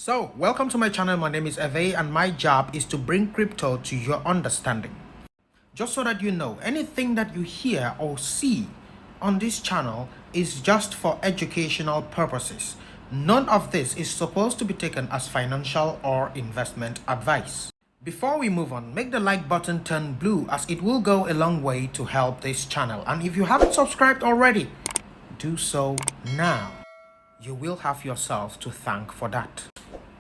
So, welcome to my channel. My name is Herve and my job is to bring crypto to your understanding. Just so that you know, anything that you hear or see on this channel is just for educational purposes. None of this is supposed to be taken as financial or investment advice. Before we move on, make the like button turn blue as it will go a long way to help this channel. And if you haven't subscribed already, do so now. You will have yourself to thank for that.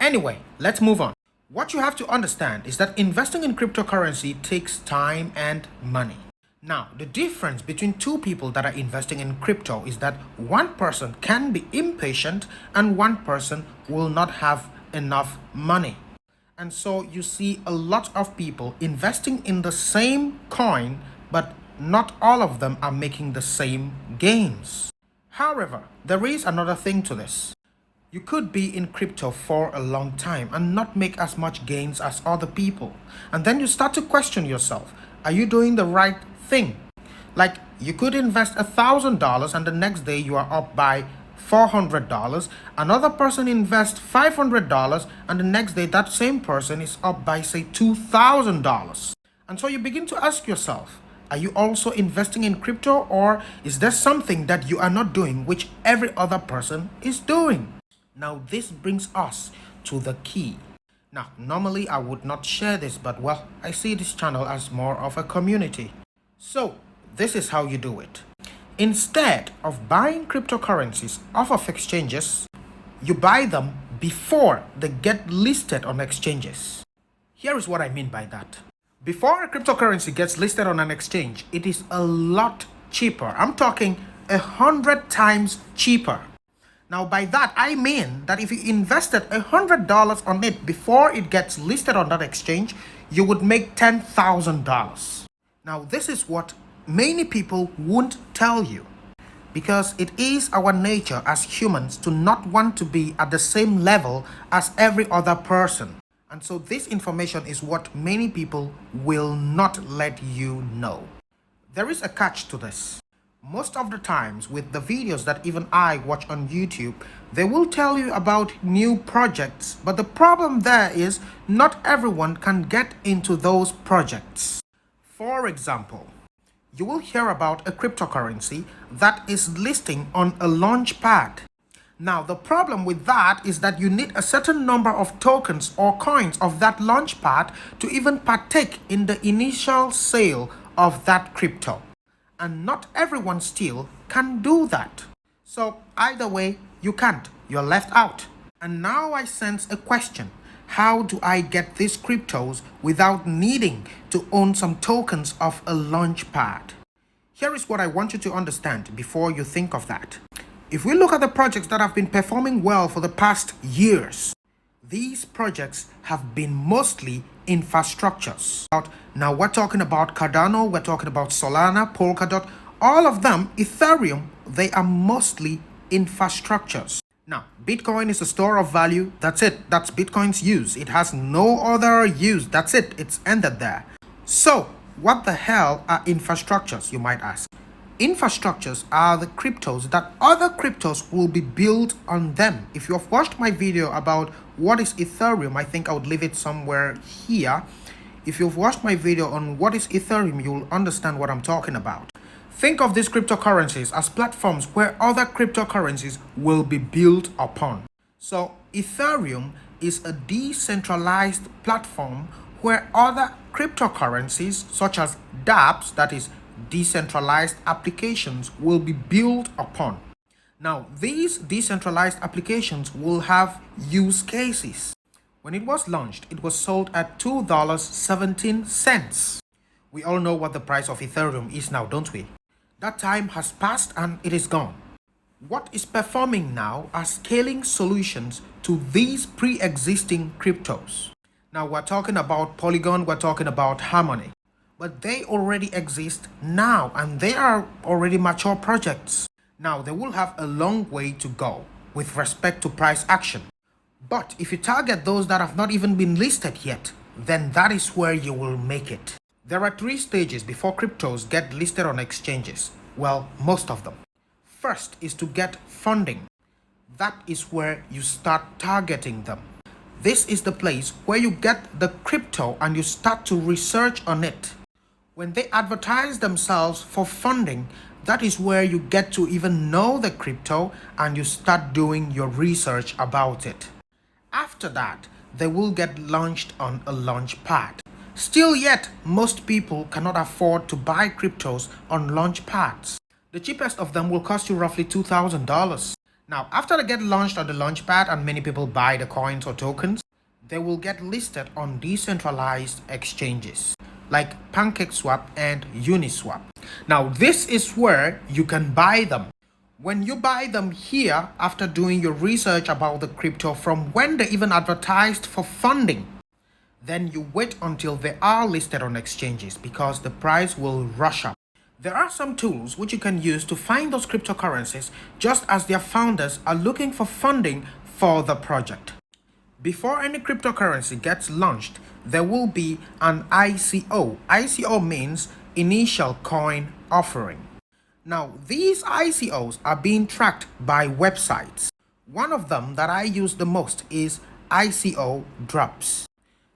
Anyway, let's move on. What you have to understand is that investing in cryptocurrency takes time and money. Now, the difference between two people that are investing in crypto is that one person can be impatient and one person will not have enough money. And so you see a lot of people investing in the same coin, but not all of them are making the same gains. However, there is another thing to this. You could be in crypto for a long time and not make as much gains as other people. And then you start to question yourself. Are you doing the right thing? Like, you could invest $1,000 and the next day you are up by $400. Another person invests $500 and the next day that same person is up by, say, $2,000. And so you begin to ask yourself, are you also investing in crypto, or is there something that you are not doing which every other person is doing? Now, this brings us to the key. Now, normally I would not share this, but well, I see this channel as more of a community. So, this is how you do it. Instead of buying cryptocurrencies off of exchanges, you buy them before they get listed on exchanges. Here is what I mean by that. Before a cryptocurrency gets listed on an exchange, it is a lot cheaper. I'm talking 100 times cheaper. Now, by that, I mean that if you invested $100 on it before it gets listed on that exchange, you would make $10,000. Now, this is what many people won't tell you, because it is our nature as humans to not want to be at the same level as every other person. And so this information is what many people will not let you know. There is a catch to this. Most of the times with the videos that even I watch on YouTube, they will tell you about new projects, but the problem there is not everyone can get into those projects. For example, you will hear about a cryptocurrency that is listing on a launch pad. Now, the problem with that is that you need a certain number of tokens or coins of that launch pad to even partake in the initial sale of that crypto. And not everyone still can do that. So either way, you can't. You're left out. And now I sense a question. How do I get these cryptos without needing to own some tokens of a launch pad? Here is what I want you to understand before you think of that. If we look at the projects that have been performing well for the past years, these projects have been mostly infrastructures. Now we're talking about Cardano, we're talking about Solana, Polkadot, all of them, Ethereum, they are mostly infrastructures. Now, Bitcoin is a store of value. That's it. That's Bitcoin's use. It has no other use. That's it. It's ended there. So, what the hell are infrastructures, you might ask? Infrastructures are the cryptos that other cryptos will be built on them. If you have watched my video about what is Ethereum, I think I would leave it somewhere here. If you've watched my video on what is Ethereum, you'll understand what I'm talking about. Think of these cryptocurrencies as platforms where other cryptocurrencies will be built upon. So Ethereum is a decentralized platform where other cryptocurrencies such as dApps, that is decentralized applications, will be built upon. Now, these decentralized applications will have use cases. When it was launched, it was sold at $2.17. We all know what the price of Ethereum is now, don't we? That time has passed and it is gone. What is performing now are scaling solutions to these pre-existing cryptos. Now, we're talking about Polygon, we're talking about Harmony. But they already exist now and they are already mature projects. Now, they will have a long way to go with respect to price action. But if you target those that have not even been listed yet, then that is where you will make it. There are 3 stages before cryptos get listed on exchanges. Well, most of them. First is to get funding. That is where you start targeting them. this is the place where you get the crypto and you start to research on it. When they advertise themselves for funding, that is where you get to even know the crypto and you start doing your research about it. After that, they will get launched on a launch pad. Still yet, most people cannot afford to buy cryptos on launch pads. The cheapest of them will cost you roughly $2,000. Now, after they get launched on the launch pad and many people buy the coins or tokens, they will get listed on decentralized exchanges like PancakeSwap and Uniswap. Now, this is where you can buy them. When you buy them here, after doing your research about the crypto from when they even advertised for funding, then you wait until they are listed on exchanges because the price will rush up. There are some tools which you can use to find those cryptocurrencies just as their founders are looking for funding for the project. Before any cryptocurrency gets launched, there will be an ICO. ICO means initial coin offering. Now, these ICOs are being tracked by websites. One of them that I use the most is ICO Drops.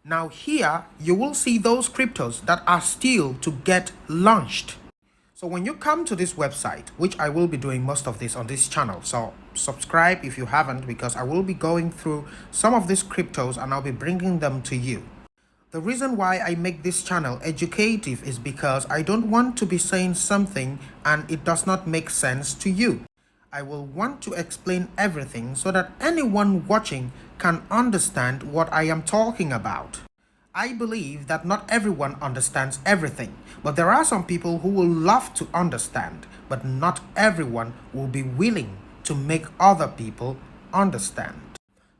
Now here, you will see those cryptos that are still to get launched. So when you come to this website, which I will be doing most of this on this channel, so subscribe if you haven't, because I will be going through some of these cryptos and I'll be bringing them to you. The reason why I make this channel educative is because I don't want to be saying something and it does not make sense to you. I will want to explain everything so that anyone watching can understand what I am talking about. I believe that not everyone understands everything, but there are some people who will love to understand, but not everyone will be willing to make other people understand.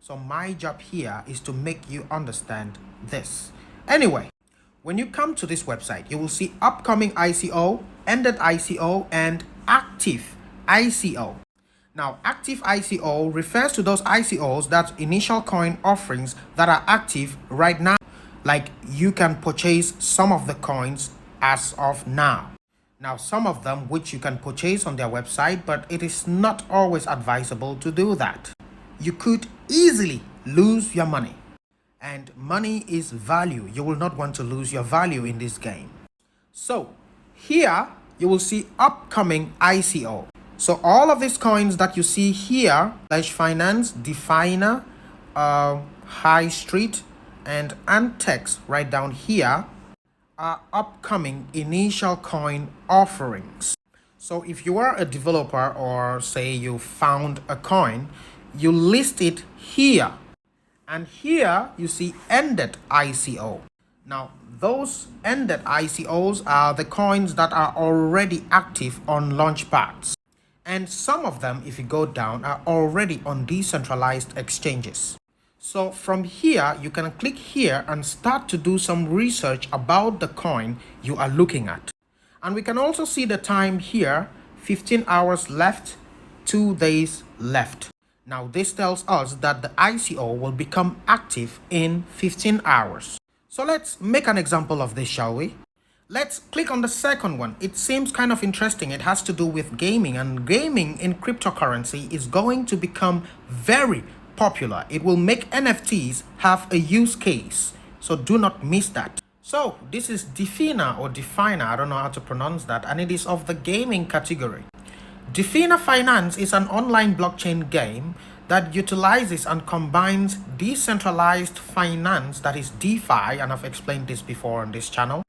So my job here is to make you understand this. Anyway, when you come to this website, you will see upcoming ICO, ended ICO, and active ICO. Now, active ICO refers to those ICOs, that's initial coin offerings, that are active right now. Like you can purchase some of the coins as of now. Now, some of them which you can purchase on their website, but it is not always advisable to do that. You could easily lose your money. And money is value. You will not want to lose your value in this game. So here you will see upcoming ICO. So all of these coins that you see here, Pledge Finance, Definer, High Street, and Antex right down here, are upcoming initial coin offerings. So if you are a developer or say you found a coin, you list it here. And here you see ended ICO. Now, those ended ICOs are the coins that are already active on launchpads. And some of them, if you go down, are already on decentralized exchanges. So from here, you can click here and start to do some research about the coin you are looking at. And we can also see the time here, 15 hours left, 2 days left. Now this tells us that the ICO will become active in 15 hours. So let's make an example of this, shall we? Let's click on the second one. It seems kind of interesting. It has to do with gaming, and gaming in cryptocurrency is going to become very popular. It will make NFTs have a use case. So do not miss that. So this is Definer, I don't know how to pronounce that, and it is of the gaming category. Definer Finance is an online blockchain game that utilizes and combines decentralized finance, that is DeFi, and I've explained this before on this channel,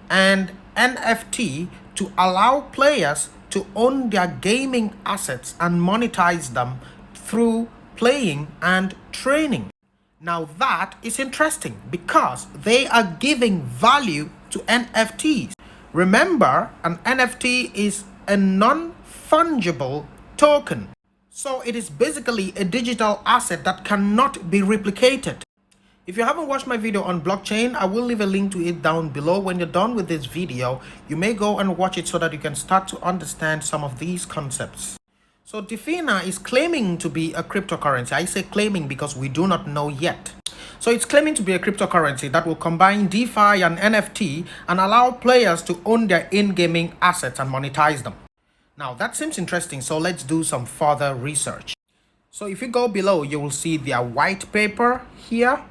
and NFT to allow players to own their gaming assets and monetize them through playing and training. Now that is interesting because they are giving value to NFTs. Remember, an NFT is a non-fungible token. So it is basically a digital asset that cannot be replicated. If you haven't watched my video on blockchain, I will leave a link to it down below. When you're done with this video, you may go and watch it so that you can start to understand some of these concepts. So Definer is claiming to be a cryptocurrency. I say claiming because we do not know yet. So it's claiming to be a cryptocurrency that will combine DeFi and NFT and allow players to own their in-gaming assets and monetize them. Now that seems interesting, so let's do some further research. So if you go below, you will see their white paper here.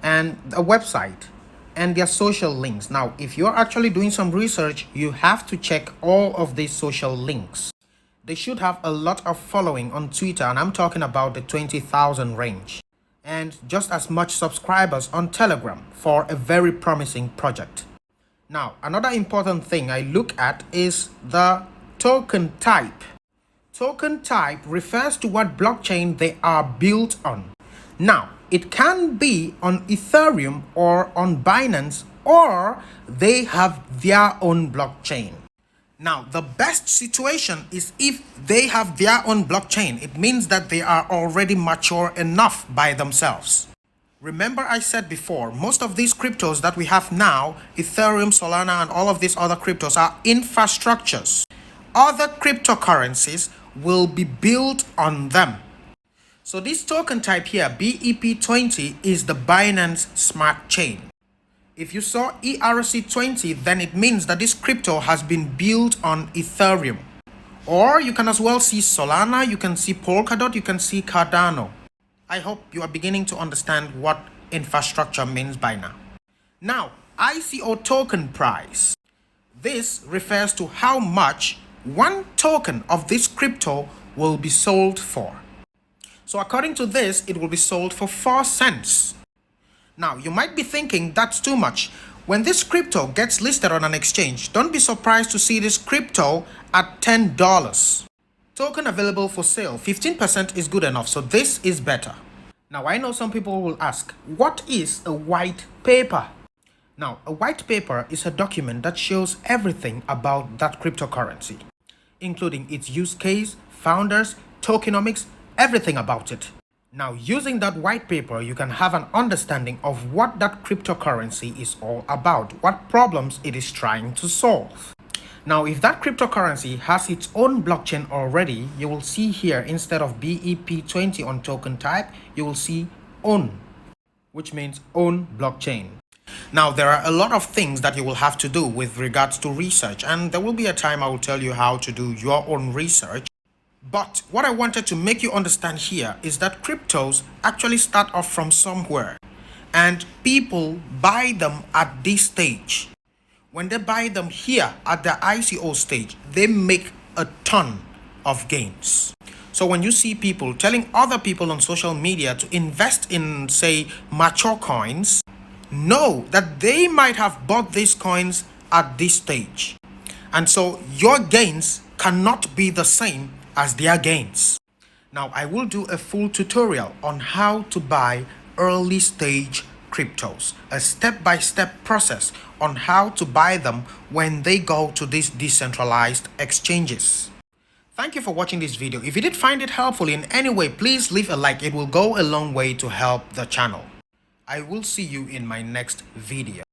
and a website and their social links. Now, if you're actually doing some research, you have to check all of these social links. They should have a lot of following on Twitter, and I'm talking about the 20,000 range, and just as much subscribers on Telegram for a very promising project. Now, another important thing I look at is the token type. Token type refers to what blockchain they are built on. Now, it can be on Ethereum or on Binance, or they have their own blockchain. Now, the best situation is if they have their own blockchain. It means that they are already mature enough by themselves. Remember I said before, most of these cryptos that we have now, Ethereum, Solana, and all of these other cryptos are infrastructures. Other cryptocurrencies will be built on them. So this token type here, BEP20, is the Binance Smart Chain. If you saw ERC20, then it means that this crypto has been built on Ethereum. Or you can as well see Solana, you can see Polkadot, you can see Cardano. I hope you are beginning to understand what infrastructure means by now. Now, ICO token price. This refers to how much one token of this crypto will be sold for. So according to this, it will be sold for 4 cents. Now, you might be thinking that's too much. When this crypto gets listed on an exchange, don't be surprised to see this crypto at $10. Token available for sale, 15% is good enough, so this is better. Now, I know some people will ask, what is a white paper? Now, a white paper is a document that shows everything about that cryptocurrency, including its use case, founders, tokenomics, everything about it. Now, using that white paper, you can have an understanding of what that cryptocurrency is all about, what problems it is trying to solve. Now, if that cryptocurrency has its own blockchain already, you will see here, instead of BEP20 on token type, you will see own, which means own blockchain. Now, there are a lot of things that you will have to do with regards to research, and there will be a time I will tell you how to do your own research. But what I wanted to make you understand here is that cryptos actually start off from somewhere, and people buy them at this stage. When they buy them here at the ICO stage, they make a ton of gains. So when you see people telling other people on social media to invest in, say, mature coins, know that they might have bought these coins at this stage. And so your gains cannot be the same as their gains. Now, I will do a full tutorial on how to buy early stage cryptos, a step-by-step process on how to buy them when they go to these decentralized exchanges. Thank you for watching this video. If you did find it helpful in any way, please leave a like. It will go a long way to help the channel. I will see you in my next video.